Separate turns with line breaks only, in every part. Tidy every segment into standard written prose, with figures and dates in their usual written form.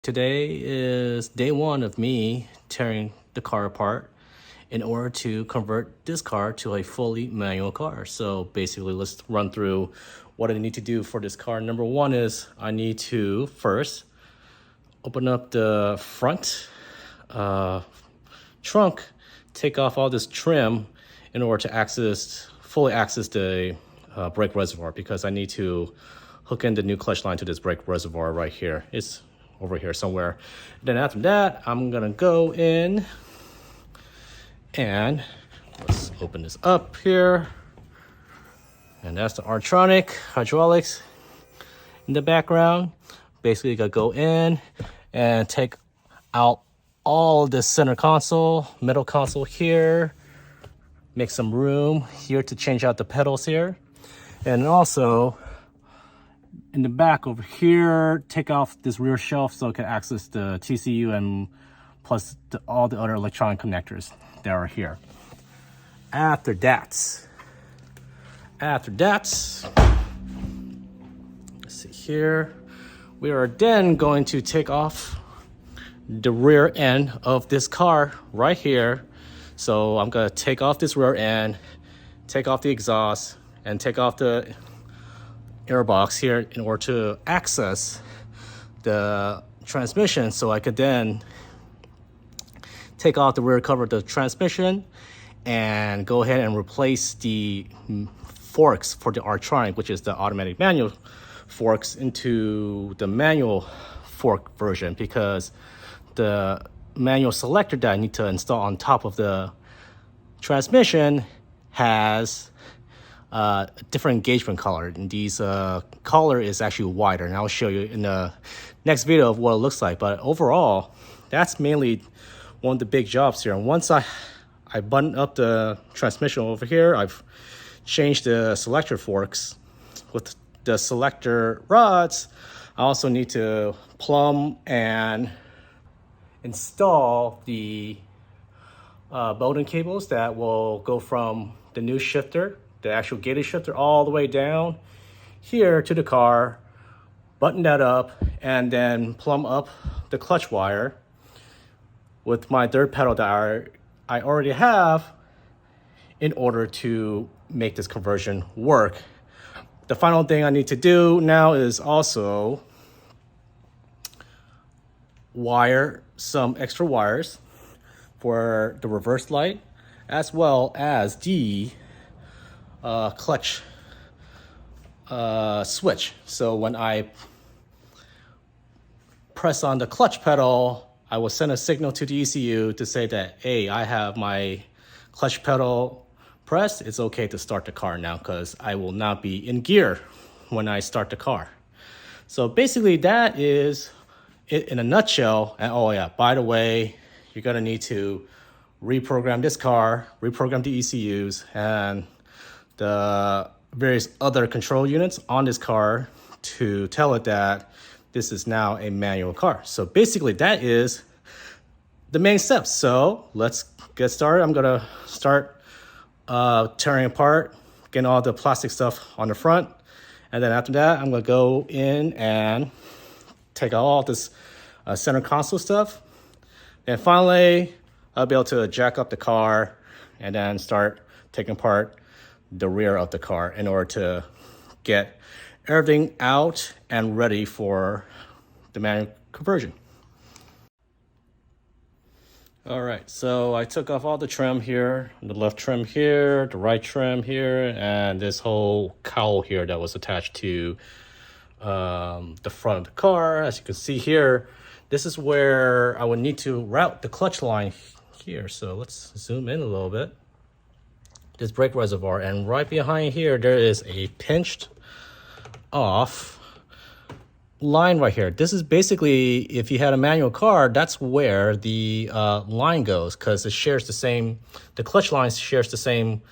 Today is day one of me tearing the car apart in order to convert this car to a fully manual car. So basically, let's run through what I need to do for this car. Number one is I need to first open up the front trunk, take off all this trim in order to fully access the brake reservoir, because I need to hook in the new clutch line to this brake reservoir right here. It's over here somewhere. Then after that, I'm gonna go in and let's open this up here. And that's the R-Tronic hydraulics in the background. Basically, you gotta go in and take out all the center console, middle console here, make some room here to change out the pedals here. And also in the back over here, take off this rear shelf so it can access the TCU and plus all the other electronic connectors that are here. After that, let's see here, we are then going to take off the rear end of this car right here. So I'm gonna take off this rear end, take off the exhaust, and take off the air box here in order to access the transmission, so I could then take off the rear cover of the transmission and go ahead and replace the forks for the R-Tronic, which is the automatic manual forks, into the manual fork version, because the manual selector that I need to install on top of the transmission has a different engagement color, and these color is actually wider, and I'll show you in the next video of what it looks like. But overall, that's mainly one of the big jobs here. And once I button up the transmission over here, I've changed the selector forks with the selector rods. I also need to plumb and install the Bowden cables that will go from the new shifter, the actual gated shifter, all the way down here to the car, button that up, and then plumb up the clutch wire with my third pedal that I already have in order to make this conversion work. The final thing I need to do now is also wire some extra wires for the reverse light, as well as the clutch switch. So when I press on the clutch pedal, I will send a signal to the ECU to say that, hey, I have my clutch pedal pressed. It's okay to start the car now, because I will not be in gear when I start the car. So basically that is it in a nutshell. And oh yeah, by the way, you're gonna need to reprogram this car, reprogram the ECUs and the various other control units on this car to tell it that this is now a manual car. So basically that is the main steps. So let's get started. I'm gonna start tearing apart, getting all the plastic stuff on the front. And then after that, I'm gonna go in and take out all this center console stuff. And finally, I'll be able to jack up the car and then start taking apart the rear of the car in order to get everything out and ready for the manual conversion. All right, so I took off all the trim here, the left trim here, the right trim here, and this whole cowl here that was attached to the front of the car. As you can see here, this is where I would need to route the clutch line here. So let's zoom in a little bit. This brake reservoir, and right behind here there is a pinched off line right here. This is basically, if you had a manual car, that's where the line goes, because it shares the clutch line shares the same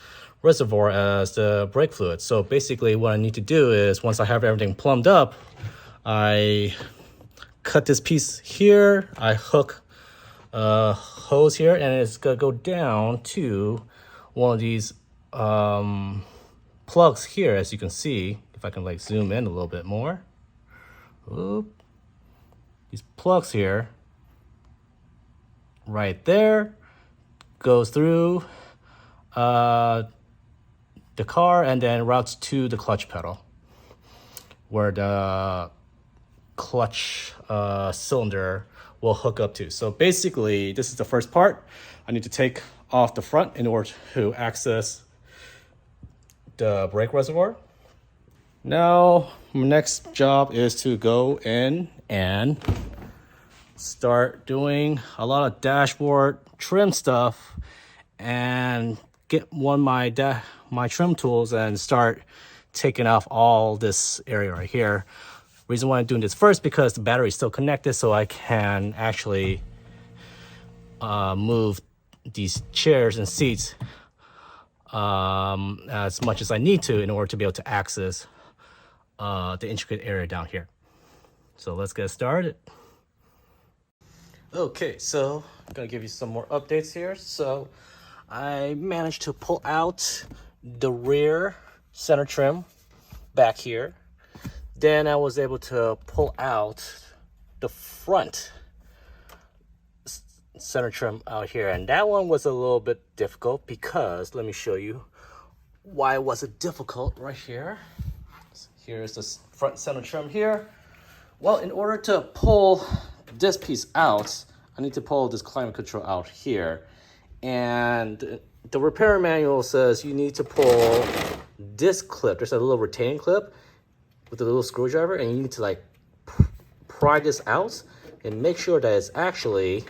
reservoir as the brake fluid. So basically what I need to do is, once I have everything plumbed up, I cut this piece here, I hook a hose here, and it's gonna go down to one of these plugs here, as you can see. If I can like zoom in a little bit more. Oop. these plugs here, right there, goes through the car and then routes to the clutch pedal, where the clutch cylinder will hook up to. So basically, this is the first part. I need to take off the front in order to access the brake reservoir. Now, my next job is to go in and start doing a lot of dashboard trim stuff and get one of my trim tools and start taking off all this area right here. Reason why I'm doing this first, because the battery is still connected, so I can actually move these chairs and seats as much as I need to in order to be able to access the intricate area down here. So let's get started. Okay, so I'm gonna give you some more updates here. So I managed to pull out the rear center trim back here. Then I was able to pull out the front center trim out here, and that one was a little bit difficult because, let me show you why was it difficult right here. Here's the front center trim here. Well, in order to pull this piece out, I need to pull this climate control out here, and the repair manual says you need to pull this clip. There's a little retaining clip with a little screwdriver, and you need to like pry this out and make sure that it's actually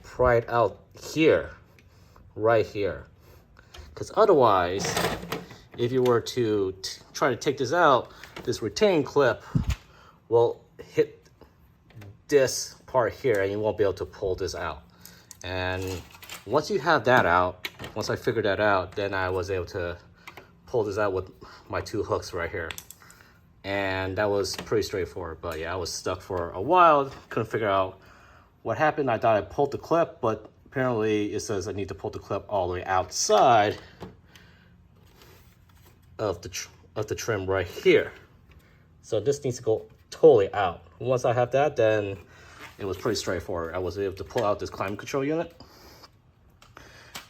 pried out here, right here. Because otherwise, if you were to try to take this out, this retaining clip will hit this part here and you won't be able to pull this out. And once you have that out, once I figured that out, then I was able to pull this out with my two hooks right here. And that was pretty straightforward. But yeah, I was stuck for a while, couldn't figure out what happened. I thought I pulled the clip, but apparently it says I need to pull the clip all the way outside of the trim right here. So this needs to go totally out. Once I have that, then it was pretty straightforward. I was able to pull out this climate control unit,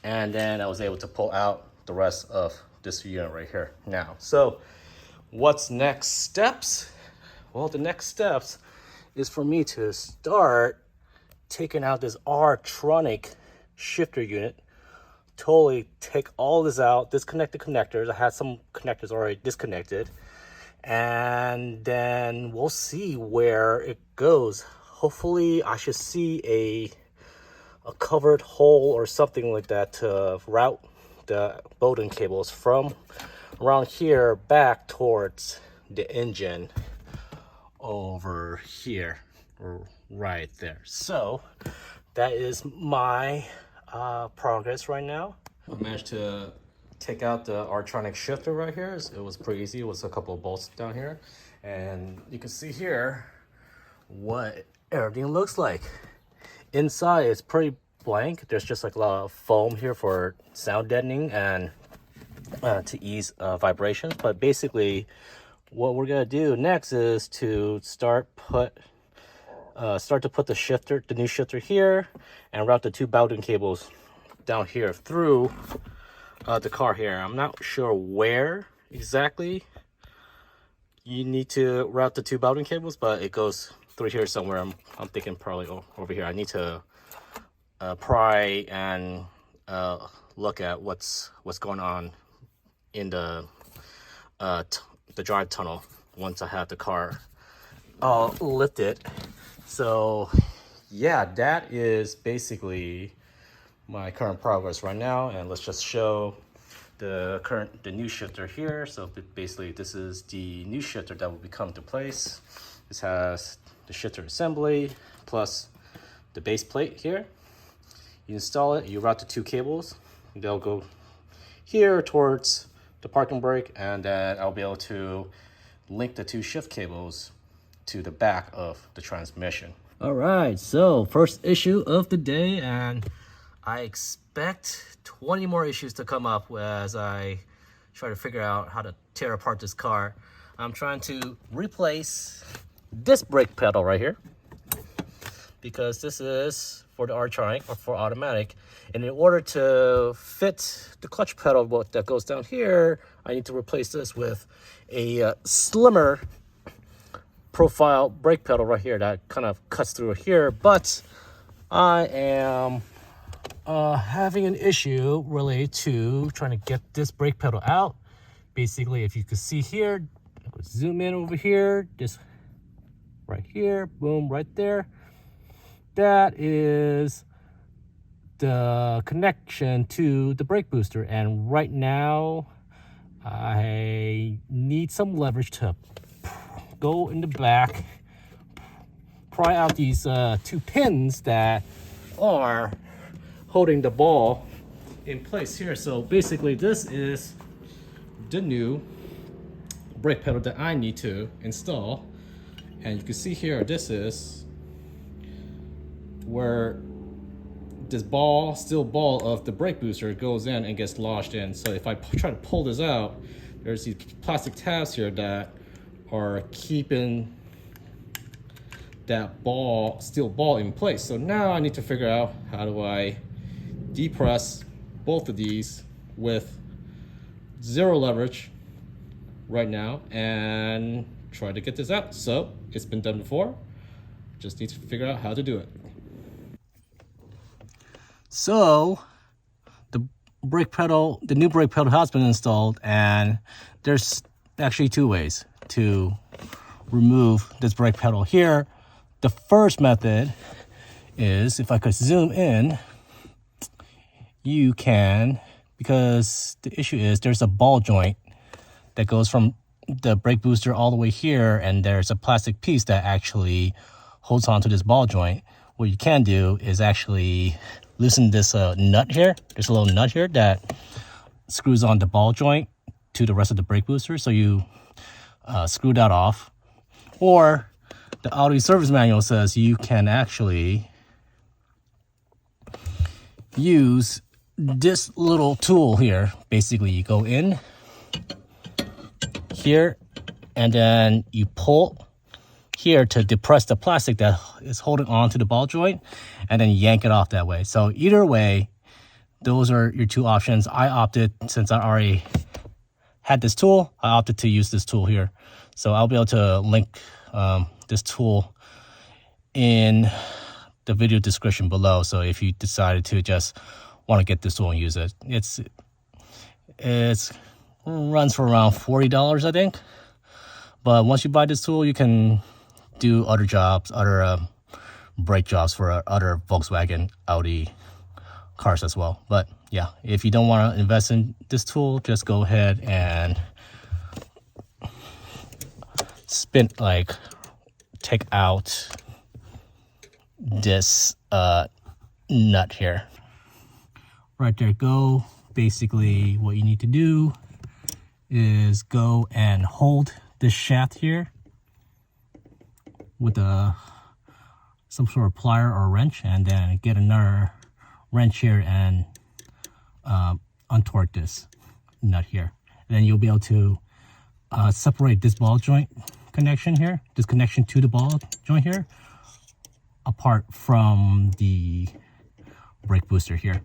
and then I was able to pull out the rest of this unit right here now. So what's next steps? Well, the next steps is for me to start taking out this R-Tronic shifter unit, totally take all this out, disconnect the connectors. I had some connectors already disconnected, and then we'll see where it goes. Hopefully I should see a covered hole or something like that to route the Bowden cables from around here back towards the engine over here, or right there. So that is my progress right now. I managed to take out the R-Tronic shifter right here. It was pretty easy. It was a couple of bolts down here, and you can see here what everything looks like. Inside it's pretty blank. There's just like a lot of foam here for sound deadening and to ease vibrations. But basically what we're gonna do next is to start to put the new shifter here and route the two Bowden cables down here through the car here. I'm not sure where exactly you need to route the two Bowden cables, but it goes through here somewhere. I'm thinking probably over here. I need to pry and look at what's going on in the drive tunnel once I have the car all lifted. So yeah, that is basically my current progress right now. And let's just show the new shifter here. So basically this is the new shifter that will be come to place. This has the shifter assembly plus the base plate here. You install it, you route the two cables. They'll go here towards the parking brake, and then I'll be able to link the two shift cables to the back of the transmission. All right, so first issue of the day, and I expect 20 more issues to come up as I try to figure out how to tear apart this car. I'm trying to replace this brake pedal right here, because this is for the R-Tronic or for automatic. And in order to fit the clutch pedal that goes down here, I need to replace this with a slimmer profile brake pedal right here that kind of cuts through here. But I am having an issue related to trying to get this brake pedal out. Basically, if you could see here, zoom in over here, just right here, boom, right there. That is the connection to the brake booster. And right now, I need some leverage to go in the back, pry out these 2 pins that are holding the ball in place here. So basically, this is the new brake pedal that I need to install. And you can see here, this is where this steel ball of the brake booster goes in and gets lodged in. So if I try to pull this out, there's these plastic tabs here that are keeping that steel ball in place. So now I need to figure out, how do I depress both of these with zero leverage right now and try to get this out. So it's been done before, just need to figure out how to do it. So the new brake pedal has been installed, and there's actually 2 ways to remove this brake pedal here. The first method is, if I could zoom in, you can, because the issue is there's a ball joint that goes from the brake booster all the way here, and there's a plastic piece that actually holds on to this ball joint. What you can do is actually loosen this nut here. There's a little nut here that screws on the ball joint to the rest of the brake booster. So you screw that off. Or the Audi service manual says you can actually use this little tool here. Basically, you go in here and then you pull here to depress the plastic that is holding on to the ball joint, and then yank it off that way. So either way, those are your 2 options. I opted, since I already had this tool, I opted to use this tool here. So I'll be able to link this tool in the video description below. So if you decided to just want to get this tool and use it, it runs for around $40, I think. But once you buy this tool, you can do other jobs, other brake jobs for other Volkswagen, Audi cars as well. But yeah, if you don't want to invest in this tool, just go ahead and take out this nut here. Right there, go. Basically, what you need to do is go and hold this shaft here with some sort of plier or wrench, and then get another wrench here and untort this nut here. And then you'll be able to separate this ball joint connection here, this connection to the ball joint here, apart from the brake booster here.